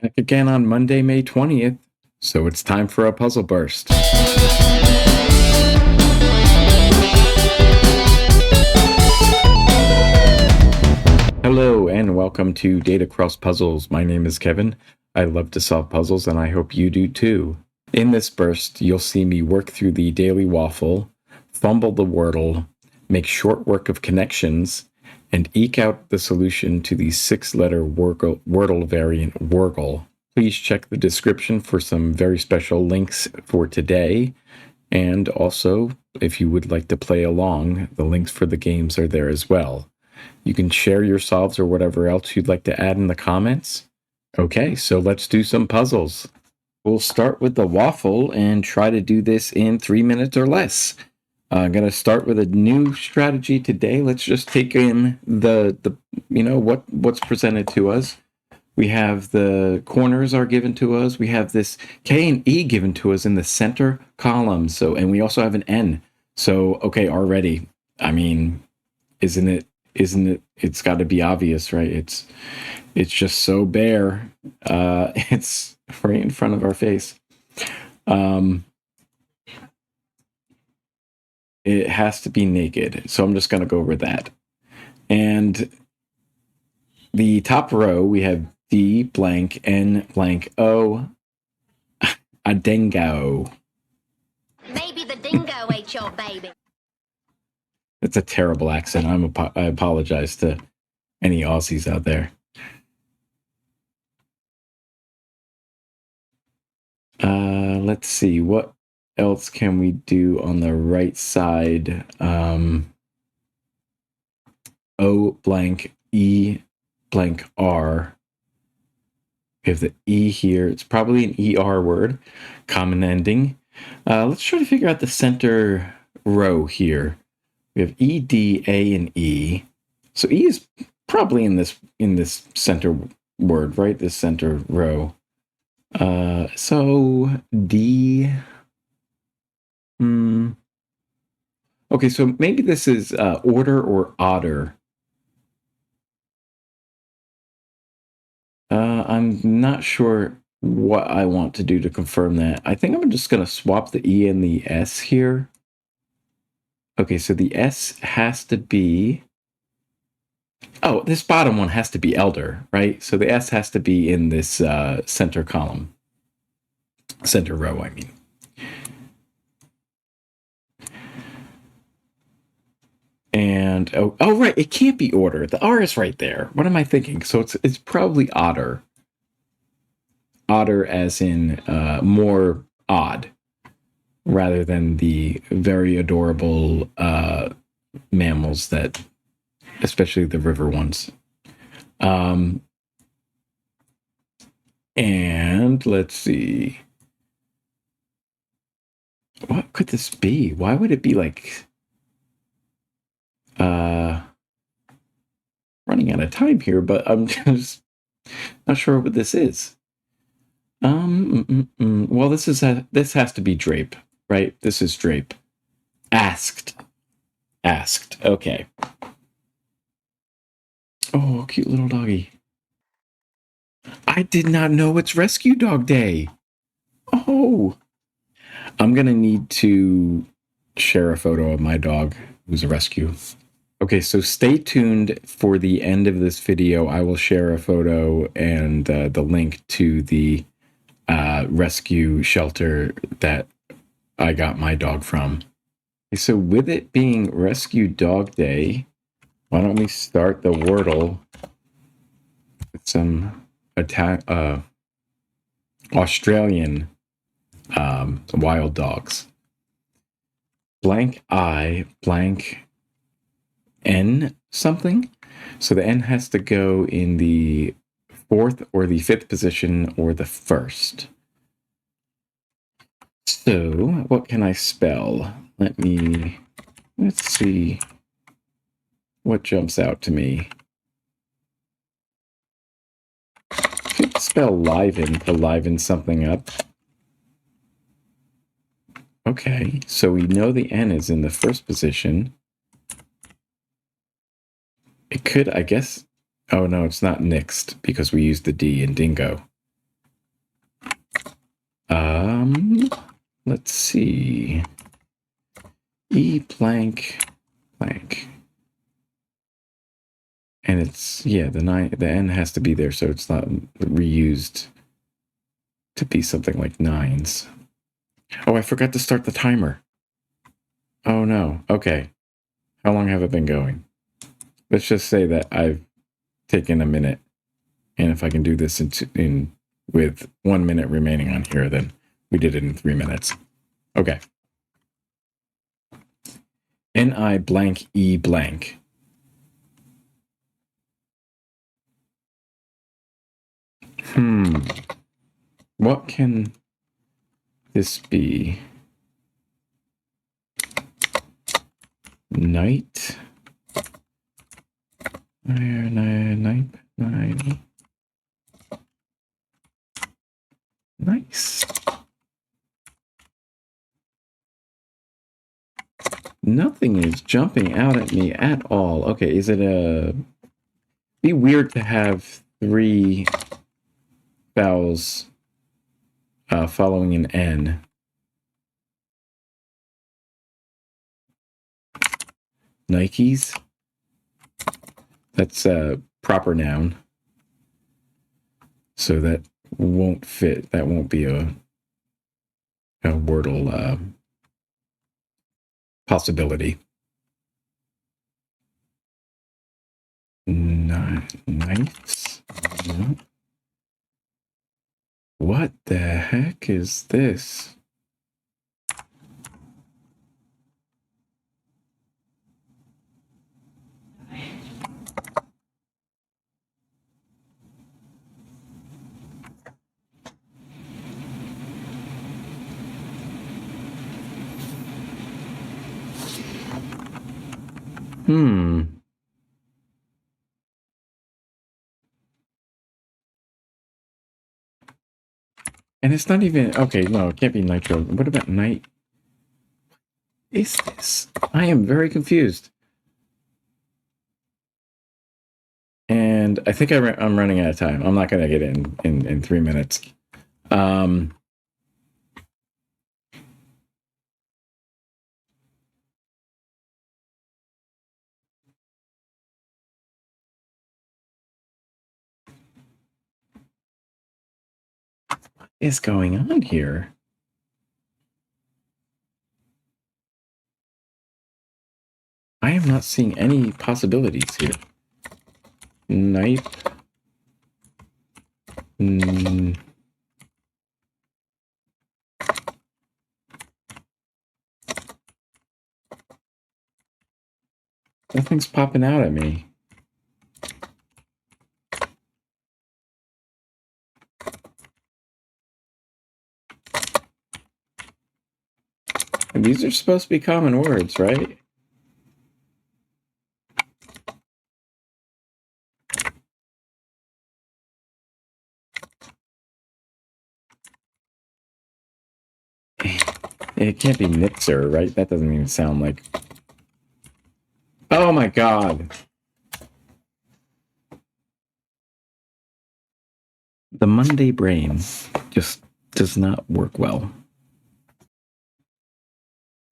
Back again on Monday, May 20th, so it's time for a puzzle burst. Hello and welcome to Data Cross Puzzles. My name is Kevin. I love to solve puzzles and I hope you do too. In this burst, you'll see me work through the daily Waffle, fumble the Wordle, make short work of connections, and eke out the solution to the 6-letter Wordle variant Worgle. Please check the description for some very special links for today. And also, if you would like to play along, the links for the games are there as well. You can share your solves or whatever else you'd like to add in the comments. Okay, so let's do some puzzles. We'll start with the Waffle and try to do this in 3 minutes or less. I'm going to start with a new strategy today. Let's just take in what's presented to us. We have the corners are given to us. We have this K and E given to us in the center column. And we also have an N. So, okay, already, I mean, isn't it, it's got to be obvious, right? It's just so bare. It's right in front of our face. It has to be naked. So I'm just going to go over that. And the top row, we have D blank N blank O, a dingo. Maybe the dingo ate your baby. It's a terrible accent. I apologize to any Aussies out there. Let's see. What else can we do on the right side? O blank E blank R. We have the E here. It's probably an ER word. Common ending. Let's try to figure out the center row here. We have E, D, A, and E. So E is probably in this center word, right? This center row. So D. Okay, so maybe this is order or otter. I'm not sure what I want to do to confirm that. I think I'm just going to swap the E and the S here. Okay, so the S has to be... Oh, this bottom one has to be elder, right? So the S has to be in this center column. Center row, I mean. And, oh, right, it can't be order. The R is right there. What am I thinking? So it's probably otter. Otter as in more odd, rather than the very adorable mammals that, especially the river ones. And let's see. What could this be? Why would it be like... running out of time here, but I'm just not sure what this is. Well, this has to be drape, right? This is drape. Asked. Okay. Oh, cute little doggy. I did not know it's Rescue Dog Day. Oh. I'm gonna need to share a photo of my dog who's a rescue. Okay, so stay tuned for the end of this video. I will share a photo and the link to the rescue shelter that I got my dog from. Okay, so with it being Rescue Dog Day, why don't we start the Wordle with some Australian wild dogs. Blank I, blank N something. So the N has to go in the 4th or the 5th position or the 1st. So what can I spell? Let's see what jumps out to me. Could spell liven to liven something up. Okay, so we know the N is in the 1st position. It could, I guess... Oh, no, it's not next because we used the D in dingo. Let's see. E blank blank. And it's, yeah, the N has to be there, so it's not reused to be something like 9s. Oh, I forgot to start the timer. Oh no. Okay. How long have I been going? Let's just say that I've taken a minute, and if I can do this in with 1 minute remaining on here, then we did it in 3 minutes. Okay. N-I blank E blank. What can this be? Night. Night. Nice. Nothing is jumping out at me at all. Okay, is it be weird to have 3 vowels following an N. Nikes. That's a proper noun. So that won't fit. That won't be a Wordle possibility. Nights. What the heck is this? And it's not even, okay, no, it can't be nitro. What about night? Is this? I am very confused. And I think I'm running out of time. I'm not going to get it in 3 minutes. What is going on here? I am not seeing any possibilities here. Night. Nothing's popping out at me. And these are supposed to be common words, right? It can't be mixer, right? That doesn't even sound like... Oh my god! The Monday brain just does not work well.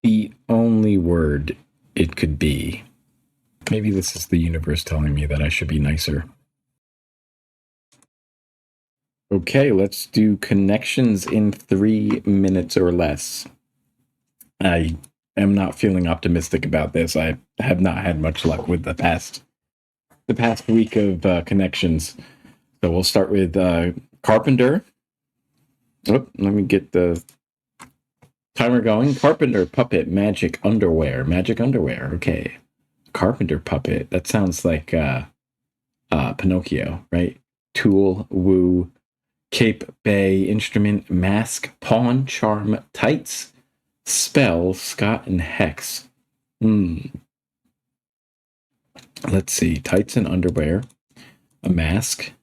The only word it could be. Maybe this is the universe telling me that I should be nicer. Okay, let's do connections in 3 minutes or less. I am not feeling optimistic about this. I have not had much luck with the past week of connections. So we'll start with carpenter. Oh, let me get the timer going. Carpenter, puppet, magic, underwear. Magic underwear. Okay. Carpenter puppet. That sounds like Pinocchio, right? Tool, woo, cape, bay, instrument, mask, pawn, charm, tights, spell, Scott, and hex. Let's see. Tights and underwear. A mask.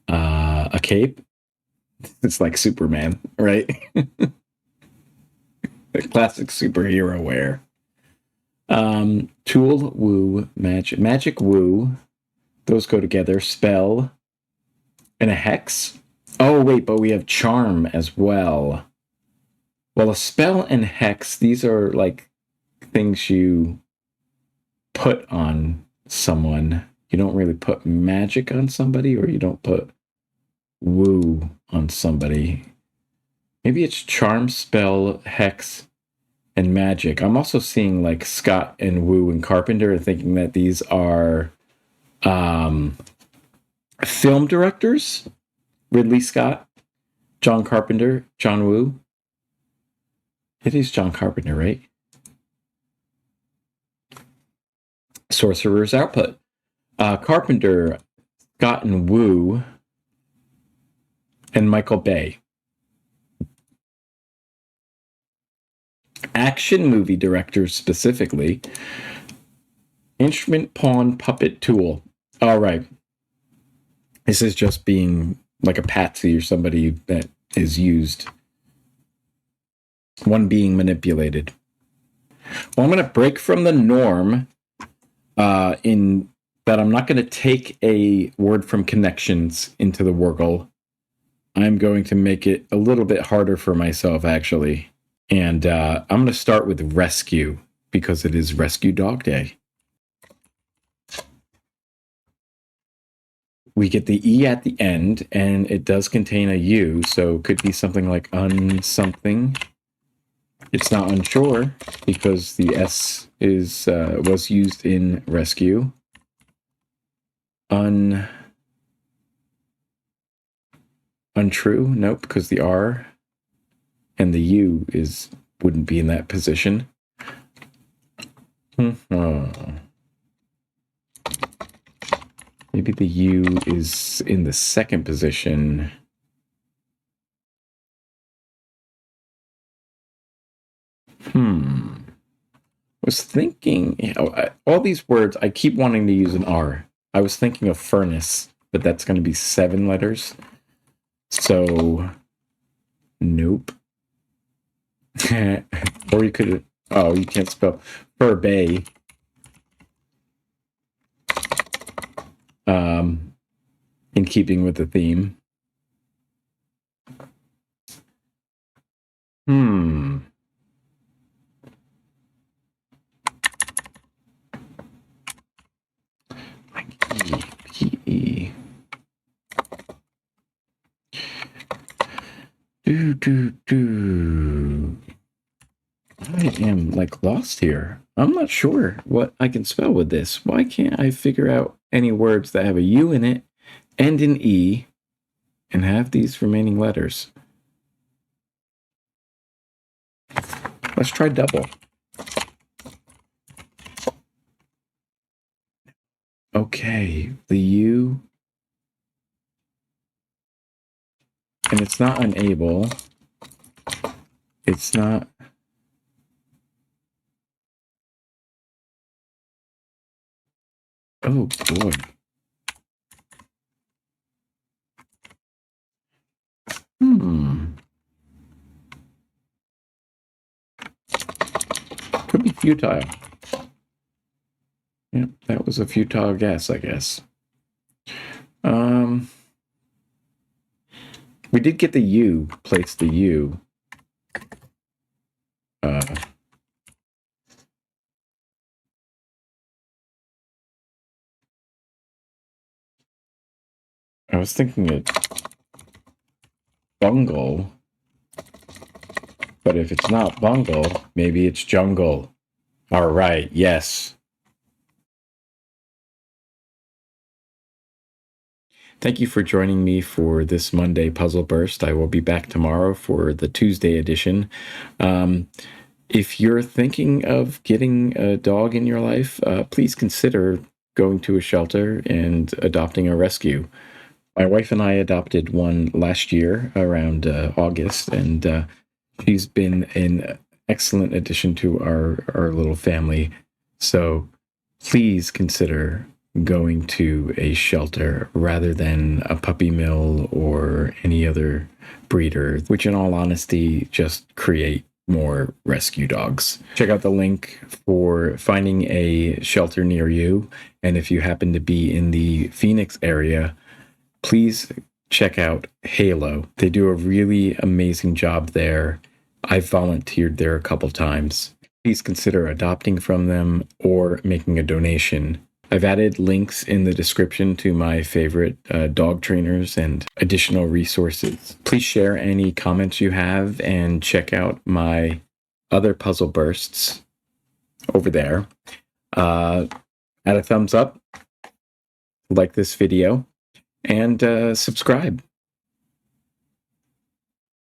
A cape. It's like Superman, right? Classic superhero wear. Tool, woo, magic, woo. Those go together. Spell and a hex. Oh, wait, but we have charm as well. Well, a spell and hex, these are like things you put on someone. You don't really put magic on somebody, or you don't put woo on somebody. Maybe it's charm, spell, hex, and magic. I'm also seeing like Scott and Woo and Carpenter, and thinking that these are film directors. Ridley Scott, John Carpenter, John Woo. It is John Carpenter, right? Sorcerer's Output. Carpenter, Scott and Woo, and Michael Bay. Action movie directors specifically. Instrument, pawn, puppet, tool. All right. This is just being like a patsy or somebody that is used. One being manipulated. Well, I'm going to break from the norm in that I'm not going to take a word from connections into the Worgle. I'm going to make it a little bit harder for myself, actually. And I'm going to start with rescue, because it is Rescue Dog Day. We get the E at the end, and it does contain a U, so it could be something like something. It's not unsure, because the S is was used in rescue. Untrue? Nope, because the R and the U wouldn't be in that position. Maybe the U is in the second position. Was thinking, all these words, I keep wanting to use an R. I was thinking of furnace, but that's going to be 7 letters. So, nope. Or you could, you can't spell Furbay. In keeping with the theme. P-E. I am like lost here. I'm not sure what I can spell with this. Why can't I figure out any words that have a U in it, end in E, and have these remaining letters? Let's try double. Okay, the U. And it's not unable. It's not. Oh, boy. Could be futile. Yep, that was a futile guess, I guess. We did get the U, place the U. I was thinking it bungle, but if it's not bungle, maybe it's jungle. All right, yes. Thank you for joining me for this Monday Puzzle Burst. I will be back tomorrow for the Tuesday edition. If you're thinking of getting a dog in your life, please consider going to a shelter and adopting a rescue. My wife and I adopted one last year around August, and she's been an excellent addition to our little family. So please consider going to a shelter rather than a puppy mill or any other breeder, which in all honesty just create more rescue dogs. Check out the link for finding a shelter near you. And if you happen to be in the Phoenix area, please check out Halo. They do a really amazing job there. I've volunteered there a couple times. Please consider adopting from them or making a donation. I've added links in the description to my favorite dog trainers and additional resources. Please share any comments you have and check out my other puzzle bursts over there. Add a thumbs up, like this video, and subscribe.